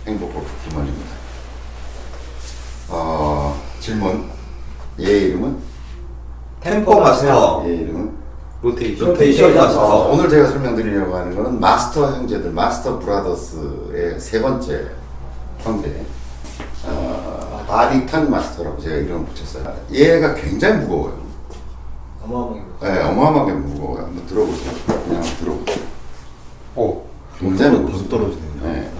행복골프 김원입니다. 질문. 얘 이름은? 템포 마스터. 얘 이름은? 로테이션 마스터. 오늘 제가 설명드리려고 하는 거는 마스터 형제들, 마스터 브라더스의 세 번째 형제. 바디턴 마스터라고 제가 이름을 붙였어요. 얘가 굉장히 무거워요. 어마어마하게 네, 어마어마하게 무거워요. 한번 들어보세요. 그냥 한번 들어보세요. 오, 굉장히 벌써 무겁습니다. 떨어지네요. 네.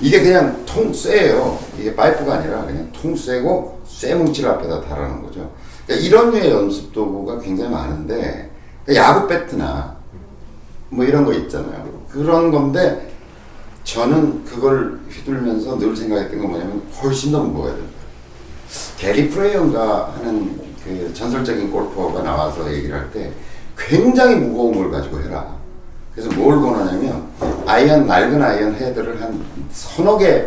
이게 그냥 통 쇠예요. 이게 파이프가 아니라 그냥 통 쇠고 쇠 뭉칠 앞에다 달아놓은 거죠. 그러니까 이런 류의 연습 도구가 굉장히 많은데 야구 배트나 뭐 이런 거 있잖아요. 그런 건데 저는 그걸 휘둘면서 늘 생각했던 건 뭐냐면 훨씬 더 무거워야 된다. 게리 프레이언가 하는 그 전설적인 골퍼가 나와서 얘기를 할 때 굉장히 무거운 걸 가지고 해라. 그래서 뭘 권하냐면 아이언, 낡은 아이언 헤드를 한 서너 개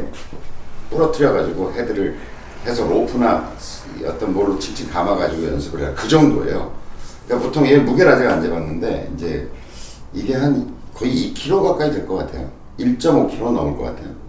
부러뜨려 가지고 헤드를 해서 로프나 어떤 뭘로 칙칙 감아 가지고 연습을 해라. 그 정도예요. 그러니까 보통 얘 무게를 아직 안 재봤는데 이제 이게 한 거의 2kg 가까이 될 것 같아요. 1.5kg 넘을 것 같아요.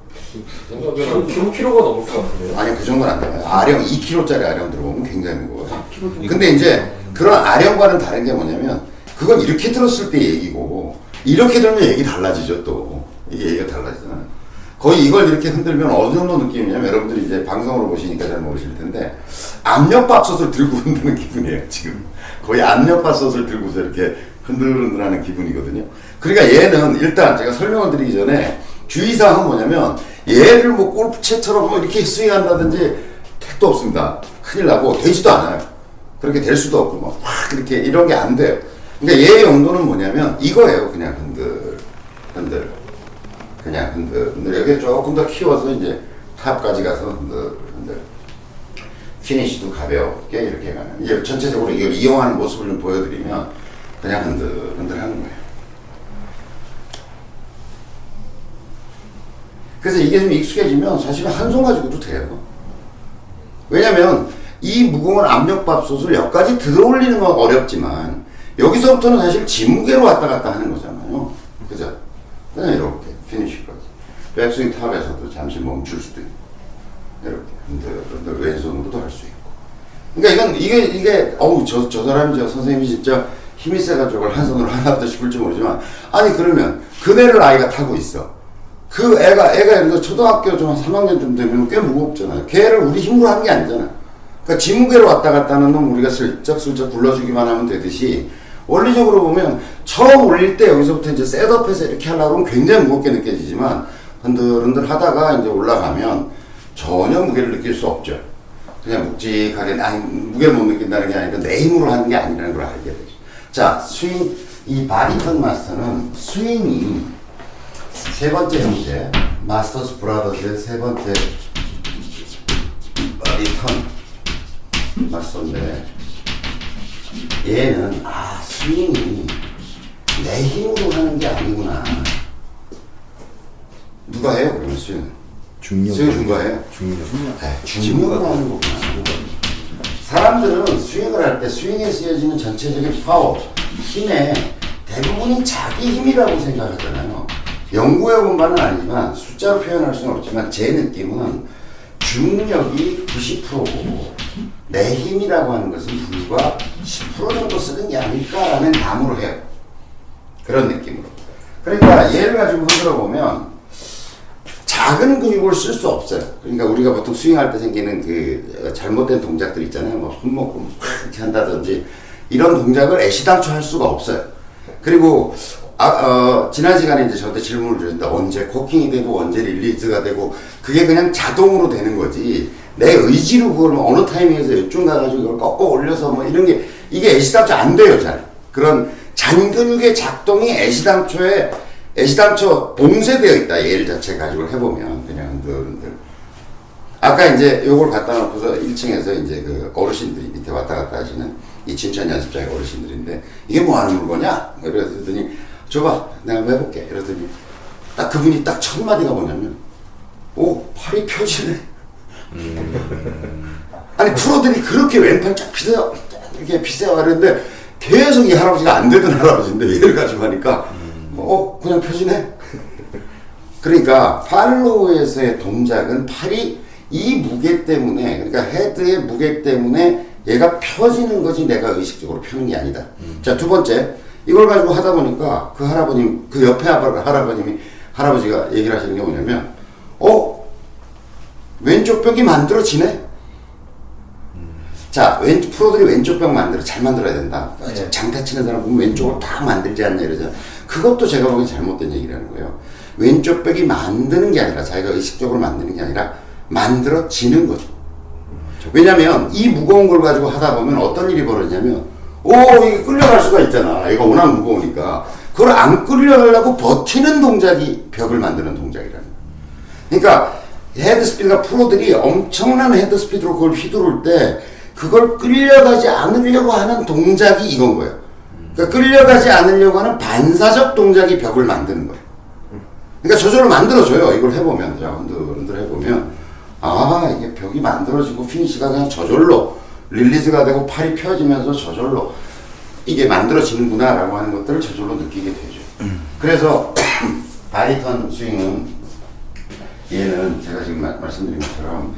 키로가 넘을 것 같은데요? 아니 그 정도는 안 돼요. 아령 2kg짜리 아령 들어보면 굉장히 무거워요. 근데 이제 그런 아령과는 다른 게 뭐냐면 그건 이렇게 들었을 때 얘기고 이렇게 들면 얘기 달라지죠 또. 이게 얘기가 달라지잖아요. 거의 이걸 이렇게 흔들면 어느 정도 느낌이냐면 여러분들이 이제 방송으로 보시니까 잘 모르실 텐데 압력밥솥을 들고 흔드는 기분이에요 지금. 거의 압력밥솥을 들고서 이렇게 흔들흔들하는 기분이거든요. 그러니까 얘는 일단 제가 설명을 드리기 전에 주의사항은 뭐냐면 얘를 뭐 골프채처럼 뭐 이렇게 스윙한다든지 택도 없습니다. 큰일 나고 되지도 않아요. 그렇게 될 수도 없고 막 이렇게 이런 게 안 돼요. 그러니까 얘의 용도는 뭐냐면 이거예요. 그냥 흔들 그냥 흔들 여기 조금 더 키워서 이제 탑까지 가서 흔들 피니시도 가볍게 이렇게 가는 이제 전체적으로 이걸 이용하는 모습을 좀 보여드리면 그냥 흔들 하는 거예요. 그래서 이게 좀 익숙해지면 사실은 한 손 가지고도 돼요. 왜냐면 이 무거운 압력밥솥을 여기까지 들어올리는 건 어렵지만 여기서부터는 사실 지무게로 왔다 갔다 하는 거잖아요. 그죠? 그냥 이렇게 피니시까지. 백스윙 탑에서도 잠시 멈출 수도 있고 이렇게 흔들 왼손으로도 할 수 있고. 그러니까 이게 어우 저 사람이 저 선생님이 진짜 힘이 세가지고 한 손으로 하나부터 싶을지 모르지만 아니 그러면 그네를 아이가 타고 있어. 그 애가 예를 들어 초등학교 좀 한 3학년쯤 되면 꽤 무겁잖아요. 걔를 우리 힘으로 하는 게 아니잖아. 그러니까 지무게로 왔다 갔다 하는 놈 우리가 슬쩍슬쩍 굴러주기만 하면 되듯이 원리적으로 보면 처음 올릴 때 여기서부터 이제 셋업해서 이렇게 하려고 하면 굉장히 무겁게 느껴지지만 흔들흔들 하다가 이제 올라가면 전혀 무게를 느낄 수 없죠. 그냥 묵직하게 무게를 못 느낀다는 게 아니라 내 힘으로 하는 게 아니라는 걸 알게 되죠. 자, 스윙, 이 바디턴 마스터는 스윙이 세 번째 형제, 마스터스 브라더스의 세 번째 바디턴 마스터인데 얘는 스윙이 내 힘으로 하는 게 아니구나. 누가 해요 그러면 스윙은? 중력. 스윙 누가 해요? 중력. 네, 중력으로 하는 거구나. 사람들은 스윙을 할 때 스윙에 쓰여지는 전체적인 파워, 힘의 대부분이 자기 힘이라고 생각하잖아요. 연구해본 바는 아니지만 숫자로 표현할 수는 없지만 제 느낌은 중력이 90%고 내 힘이라고 하는 것은 불과 10% 정도 쓰는 게 아닐까라는 감으로 해요. 그런 느낌으로. 그러니까 얘를 가지고 흔들어 보면 작은 근육을 쓸 수 없어요. 그러니까 우리가 보통 스윙할 때 생기는 그 잘못된 동작들 있잖아요. 뭐 손목을 이렇게 한다든지 이런 동작을 애시당초 할 수가 없어요. 그리고 지난 시간에 이제 저한테 질문을 주셨는데 언제 코킹이 되고 언제 릴리즈가 되고 그게 그냥 자동으로 되는 거지 내 의지로 그걸 어느 타이밍에서 이쪽 가가지고 이걸 꺾어 올려서 뭐 이런 게 이게 애시당초 안 돼요. 잘 그런 잔근육의 작동이 애시당초 봉쇄되어 있다. 얘를 자체 가지고 해보면 그냥 흔들 아까 이제 요걸 갖다 놓고서 1층에서 이제 그 어르신들이 밑에 왔다 갔다 하시는 이 진천 연습장의 어르신들인데 이게 뭐 하는 물건이야? 그랬더니 줘봐 내가 한번 해볼게 이러더니 딱 그분이 딱 첫 마디가 뭐냐면 오 팔이 펴지네. 아니 프로들이 그렇게 왼팔 쫙 피세요 이렇게 피세요 하는데 계속 이 할아버지가 안 되던 할아버지인데 얘를 가지고 하니까 그냥 펴지네. 그러니까 팔로우에서의 동작은 팔이 이 무게 때문에, 그러니까 헤드의 무게 때문에 얘가 펴지는 거지 내가 의식적으로 펴는 게 아니다. 자, 두 번째, 이걸 가지고 하다 보니까 그 할아버님, 그 옆에 할아버지가 얘기를 하시는 게 뭐냐면, 왼쪽 벽이 만들어지네? 자, 프로들이 왼쪽 벽 잘 만들어야 된다. 네. 장타 치는 사람 보면 왼쪽으로 다 만들지 않냐 이러잖아. 그것도 제가 보기엔 잘못된 얘기라는 거예요. 왼쪽 벽이 만드는 게 아니라, 자기가 의식적으로 만드는 게 아니라, 만들어지는 거죠. 왜냐면, 이 무거운 걸 가지고 하다 보면 어떤 일이 벌어지냐면, 이게 끌려갈 수가 있잖아. 이거 워낙 무거우니까. 그걸 안 끌려가려고 버티는 동작이 벽을 만드는 동작이라는 거예요. 그러니까, 헤드 스피드가 프로들이 엄청난 헤드 스피드로 그걸 휘두를 때, 그걸 끌려가지 않으려고 하는 동작이 이건 거예요. 그러니까 끌려가지 않으려고 하는 반사적 동작이 벽을 만드는 거예요. 그러니까 저절로 만들어져요. 이걸 해보면. 자, 흔들 해보면. 이게 벽이 만들어지고 피니시가 그냥 저절로 릴리즈가 되고 팔이 펴지면서 저절로 이게 만들어지는구나 라고 하는 것들을 저절로 느끼게 되죠. 그래서 바리턴 스윙은 얘는 제가 지금 말씀드린 것처럼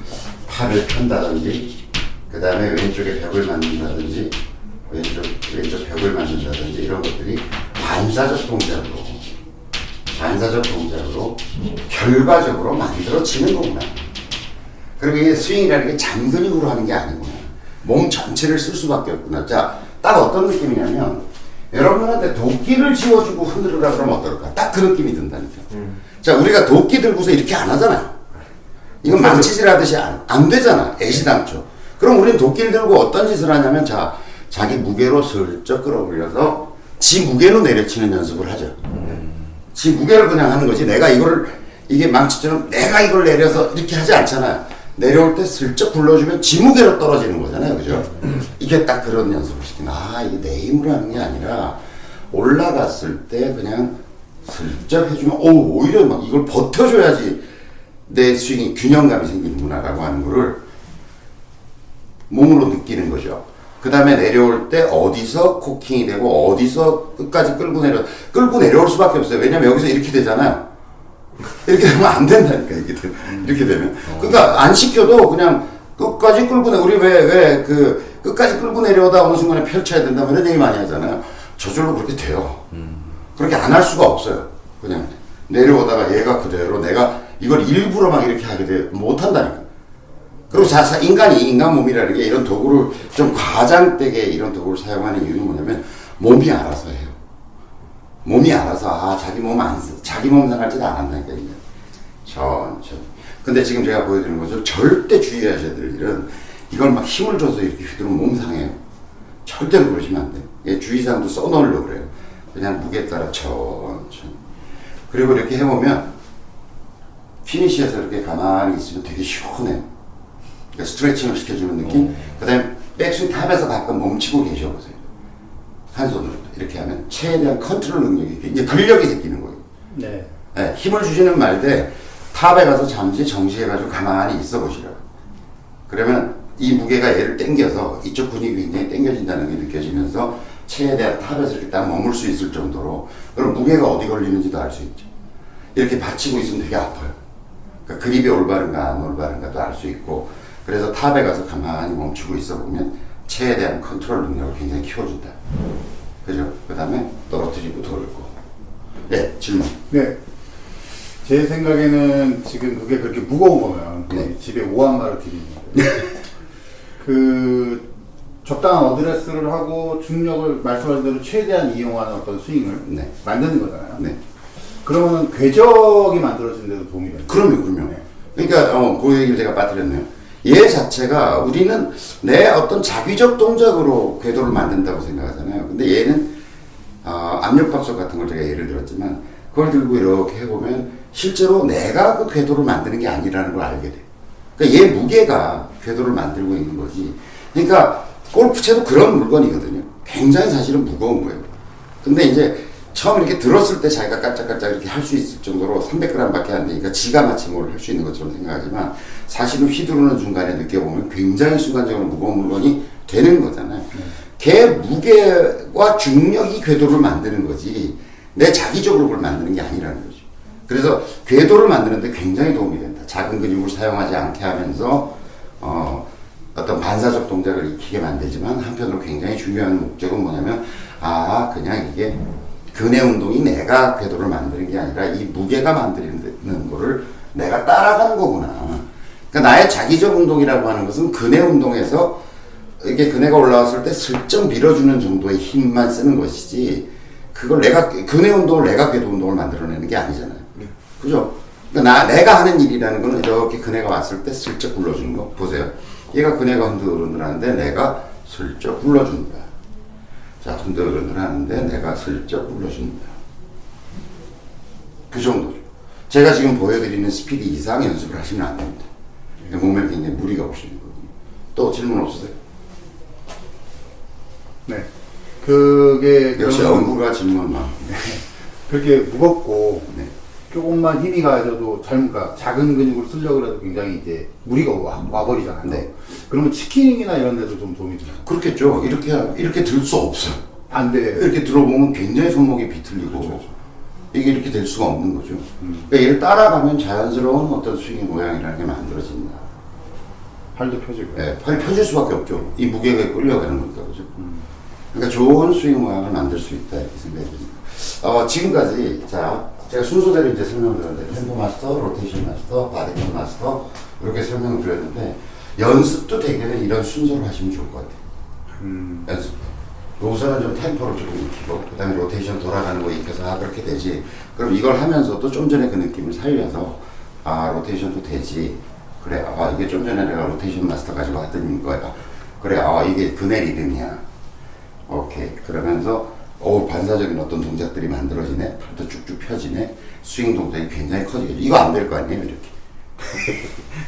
팔을 편다든지 그 다음에 왼쪽에 벽을 만든다든지 왼쪽 벽을 만든다든지 이런 것들이 반사적 동작으로 결과적으로 만들어지는 거구나. 그리고 이게 스윙이라는 게 장근육으로 하는 게 아니구나. 몸 전체를 쓸 수밖에 없구나. 자, 딱 어떤 느낌이냐면 여러분한테 도끼를 쥐어주고 흔들으라 그러면 어떨까? 딱 그 느낌이 든다니까. 자, 우리가 도끼 들고서 이렇게 안 하잖아요. 이건 망치질 하듯이 안 되잖아. 애시당초. 그럼 우리는 도끼를 들고 어떤 짓을 하냐면, 자, 자기 무게로 슬쩍 끌어올려서 지 무게로 내려치는 연습을 하죠. 지 무게를 그냥 하는 거지. 이게 망치처럼 내가 이걸 내려서 이렇게 하지 않잖아요. 내려올 때 슬쩍 굴러주면 지 무게로 떨어지는 거잖아요. 그죠? 이게 딱 그런 연습을 시키는. 이게 내 힘으로 하는 게 아니라 올라갔을 때 그냥 슬쩍 해주면, 오히려 막 이걸 버텨줘야지 내 스윙이 균형감이 생기는구나 라고 하는 거를 몸으로 느끼는 거죠. 그 다음에 내려올 때 어디서 코킹이 되고 어디서 끝까지 끌고 내려올 수밖에 없어요. 왜냐면 여기서 이렇게 되잖아요. 이렇게 되면 안 된다니까, 이렇게 되면. 그러니까 안 시켜도 그냥 끝까지 끌고 우리 끝까지 끌고 내려오다 어느 순간에 펼쳐야 된다, 이런 얘기 많이 하잖아요. 저절로 그렇게 돼요. 그렇게 안 할 수가 없어요. 그냥 내려오다가 얘가 그대로 내가 이걸 일부러 막 이렇게 하게 돼, 못 한다니까. 그리고 인간 몸이라는 게 이런 도구를 좀 과장되게 이런 도구를 사용하는 이유는 뭐냐면 몸이 알아서 해요. 몸이 알아서 자기 몸 상할 짓 안 한다니까. 이게. 천천히. 근데 지금 제가 보여드리는 것처럼 절대 주의하셔야 될 일은 이걸 막 힘을 줘서 이렇게 휘두르면 몸 상해요. 절대로 그러시면 안 돼요. 예, 주의사항도 써놓으려고 그래요. 그냥 무게 따라 천천히. 그리고 이렇게 해보면 피니시에서 이렇게 가만히 있으면 되게 시원해요. 그러니까 스트레칭을 시켜주는 느낌. 그 다음에 백스윙 탑에서 가끔 멈추고 계셔보세요. 한 손으로 이렇게 하면 최대한 컨트롤 능력이, 이제 근력이 생기는 거예요. 네. 네, 힘을 주지는 말되 탑에 가서 잠시 정지해가지고 가만히 있어 보시라고. 그러면 이 무게가 얘를 당겨서 이쪽 근육이 굉장히 당겨진다는 게 느껴지면서 최대한 탑에서 이렇게 딱 머물 수 있을 정도로, 그럼 무게가 어디 걸리는지도 알 수 있죠. 이렇게 받치고 있으면 되게 아파요. 그러니까 그립이 올바른가 안 올바른가도 알 수 있고, 그래서 탑에 가서 가만히 멈추고 있어 보면 최대한 컨트롤 능력을 굉장히 키워준다. 그죠? 그 다음에 떨어뜨리고 돌고. 네, 질문. 네. 제 생각에는 지금 그게 그렇게 무거운 거면 네. 집에 오한마를 드리는 거예요. 적당한 어드레스를 하고 중력을 말씀하신 대로 최대한 이용하는 어떤 스윙을 네. 만드는 거잖아요. 네. 그러면 궤적이 만들어지는 데도 도움이 돼요. 그럼요. 네. 그러니까 그 얘기를 제가 빠뜨렸네요. 얘 자체가 우리는 내 어떤 자기적 동작으로 궤도를 만든다고 생각하잖아요. 근데 얘는 압력밥솥 같은 걸 제가 예를 들었지만 그걸 들고 이렇게 해보면 실제로 내가 그 궤도를 만드는 게 아니라는 걸 알게 돼요. 그러니까 얘 무게가 궤도를 만들고 있는 거지. 그러니까 골프채도 그런 물건이거든요. 굉장히 사실은 무거운 거예요. 근데 이제 처음 이렇게 들었을 때 자기가 깔짝깔짝 이렇게 할 수 있을 정도로 300g 밖에 안 되니까 지가 마치 뭘 할 수 있는 것처럼 생각하지만 사실은 휘두르는 순간에 느껴보면 굉장히 순간적으로 무거운 물건이 되는 거잖아요. 걔 무게와 중력이 궤도를 만드는 거지 내 자기적으로 그걸 만드는 게 아니라는 거죠. 그래서 궤도를 만드는데 굉장히 도움이 된다. 작은 근육을 사용하지 않게 하면서 어떤 반사적 동작을 익히게 만들지만 한편으로 굉장히 중요한 목적은 뭐냐면 그냥 이게 근해 운동이 내가 궤도를 만드는 게 아니라 이 무게가 만드는 거를 내가 따라가는 거구나. 그러니까 나의 자기적 운동이라고 하는 것은 근해 운동에서 이게 근해가 올라왔을 때 슬쩍 밀어주는 정도의 힘만 쓰는 것이지 그걸 근해 운동을 내가 궤도 운동을 만들어내는 게 아니잖아요. 그죠? 그러니까 내가 하는 일이라는 거는 이렇게 근해가 왔을 때 슬쩍 굴러주는 거. 보세요. 얘가 근해가 흔들흔들하는데 내가 슬쩍 굴러주는 거야. 자, 흔들흔들하는데 내가 슬쩍 굴러주는 거야. 그 정도죠. 제가 지금 보여드리는 스피드 이상 연습을 하시면 안 됩니다. 그러니까 몸에 굉장히 무리가 오시는 거거든요. 또 질문 없으세요? 네. 그게 역시 그러면 연구가 질문만. 그렇게 무겁고 네. 조금만 힘이 가져도 그러니까 작은 근육을 쓰려고 해도 굉장히 이제 무리가 와버리잖아요. 네. 그러면 치킨이나 이런 데도 좀 도움이 되나요? 그렇겠죠. 이렇게 들 수 없어. 안 돼. 이렇게 들어보면 굉장히 손목이 비틀리고 그렇죠. 이게 이렇게 될 수가 없는 거죠. 그러니까 얘를 따라가면 자연스러운 어떤 스윙 모양이라는 게 만들어진다. 팔도 펴지고. 네, 팔이 펴질 수밖에 없죠. 이 무게가 끌려가는 거니까 그죠. 그러니까 좋은 스윙 모양을 만들 수 있다 이렇게 생각이 듭니다. 지금까지 제가 순서대로 이제 설명을 드렸는데 템포 마스터, 로테이션 마스터, 바디컨 마스터 이렇게 설명을 드렸는데 연습도 대개는 이런 순서로 하시면 좋을 것 같아요. 연습. 우선은 좀 템포를 조금 익히고 그 다음에 로테이션 돌아가는 거 익혀서 그렇게 되지. 그럼 이걸 하면서도 좀 전에 그 느낌을 살려서 로테이션도 되지. 그래 이게 좀 전에 내가 로테이션 마스터 가지고 하던 거야. 그래 이게 근해 리듬이야. 오케이. 그러면서 반사적인 어떤 동작들이 만들어지네. 팔도 쭉쭉 펴지네. 스윙 동작이 굉장히 커지겠죠. 이거 안 될 거 아니에요, 이렇게.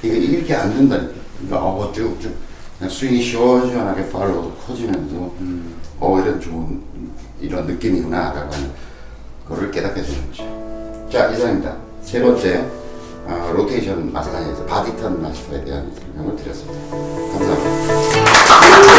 이렇게 안 된다니까. 그러니까 쭉쭉 그냥 스윙이 시원시원하게 팔로도 커지면서 이런 좋은 이런 느낌이구나라고 하는 거를 깨닫게 되는 거죠. 자, 이상입니다. 세 번째 로테이션 마스터에서 바디턴 마스터에 대한 설명을 드렸습니다. 감사합니다.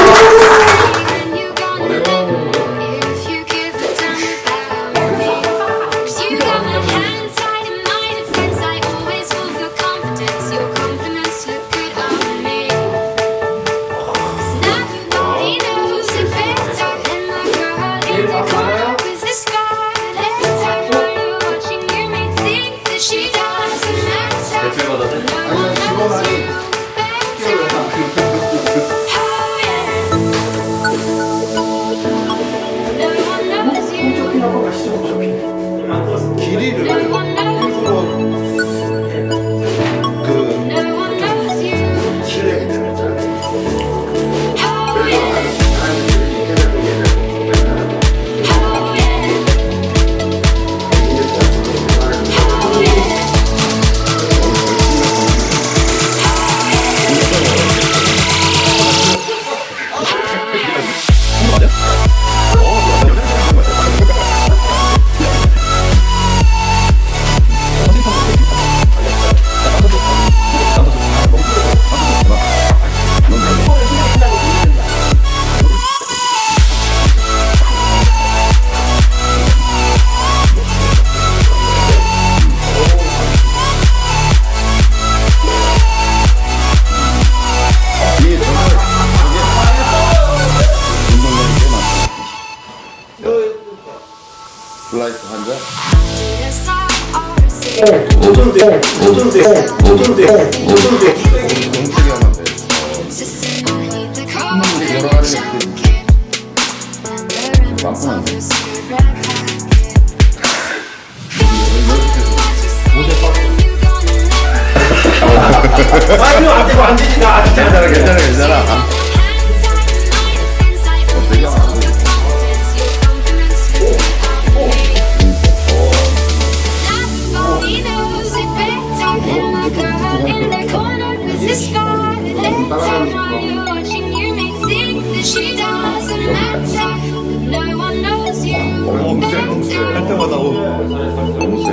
블라이트 환자. 동치기 하면 돼. 여러 가지 많구나. 이거 안 되고 안 되지. 나 아직 괜찮아. 할 때마다 너무 세.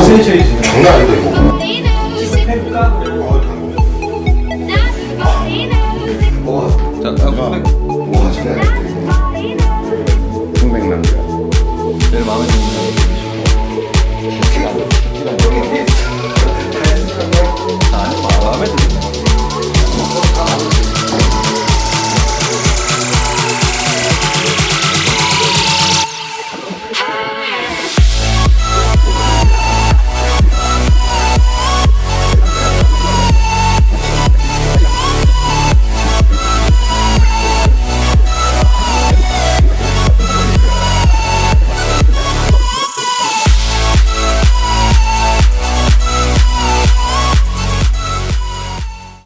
센세이지. 장난 아니다 이거. 해볼까? 자, 와, 진짜.